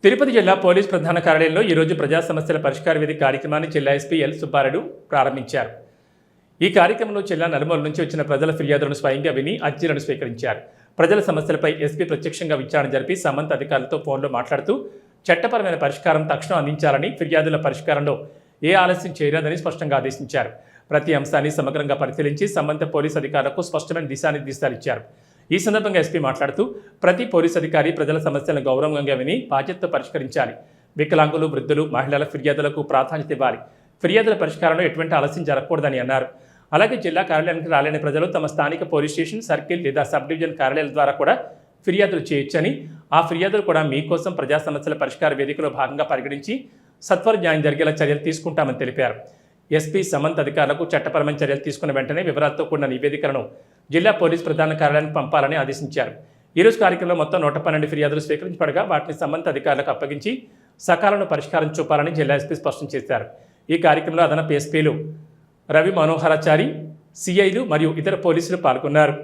తిరుపతి జిల్లా పోలీస్ ప్రధాన కార్యాలయంలో ఈరోజు ప్రజా సమస్యల పరిష్కార వేదిక కార్యక్రమాన్ని జిల్లా ఎస్పీ ఎల్ సుబ్బారెడ్డి ప్రారంభించారు. ఈ కార్యక్రమంలో జిల్లా నలుమూల నుంచి వచ్చిన ప్రజల ఫిర్యాదులను స్వయంగా విని అర్జీలను స్వీకరించారు. ప్రజల సమస్యలపై ఎస్పీ ప్రత్యక్షంగా విచారణ జరిపి సంబంధిత అధికారులతో ఫోన్లో మాట్లాడుతూ చట్టపరమైన పరిష్కారం తక్షణం అందించాలని, ఫిర్యాదుల పరిష్కారంలో ఏ ఆలస్యం చేయరాదని స్పష్టంగా ఆదేశించారు. ప్రతి అంశాన్ని సమగ్రంగా పరిశీలించి సంబంధిత పోలీసు అధికారులకు స్పష్టమైన దిశానిర్దేశాలు ఇచ్చారు. ఈ సందర్భంగా ఎస్పీ మాట్లాడుతూ ప్రతి పోలీసు అధికారి ప్రజల సమస్యలను గౌరవంగా విని బాధ్యతతో పరిష్కరించాలి. వికలాంగులు, వృద్ధులు, మహిళల ఫిర్యాదులకు ప్రాధాన్యత ఇవ్వాలి. ఫిర్యాదుల పరిష్కారంలో ఎటువంటి ఆలస్యం జరగకూడదని అన్నారు. అలాగే జిల్లా కార్యాలయానికి రాలేని ప్రజలు తమ స్థానిక పోలీస్ స్టేషన్, సర్కిల్ లేదా సబ్ డివిజన్ కార్యాలయాల ద్వారా కూడా ఫిర్యాదులు చేయొచ్చని, ఆ ఫిర్యాదులు కూడా మీకోసం ప్రజా సమస్యల పరిష్కార వేదికలో భాగంగా పరిగణించి సత్వర న్యాయం జరిగేలా చర్యలు తీసుకుంటామని తెలిపారు. ఎస్పీ సంబంధిత అధికారులకు చట్టపరమైన చర్యలు తీసుకున్న వెంటనే వివరాలతో కూడిన నివేదికలను జిల్లా పోలీస్ ప్రధాన కార్యాలయానికి పంపాలని ఆదేశించారు. ఈరోజు కార్యక్రమంలో మొత్తం 112 ఫిర్యాదులు స్వీకరించబడగా వాటిని సంబంధిత అధికారులకు అప్పగించి సకాలంలో పరిష్కారం చూపాలని జిల్లా ఎస్పీ స్పష్టం చేశారు. ఈ కార్యక్రమంలో అదనపు ఎస్పీలు రవి మనోహరాచారి, సిఐలు మరియు ఇతర పోలీసులు పాల్గొన్నారు.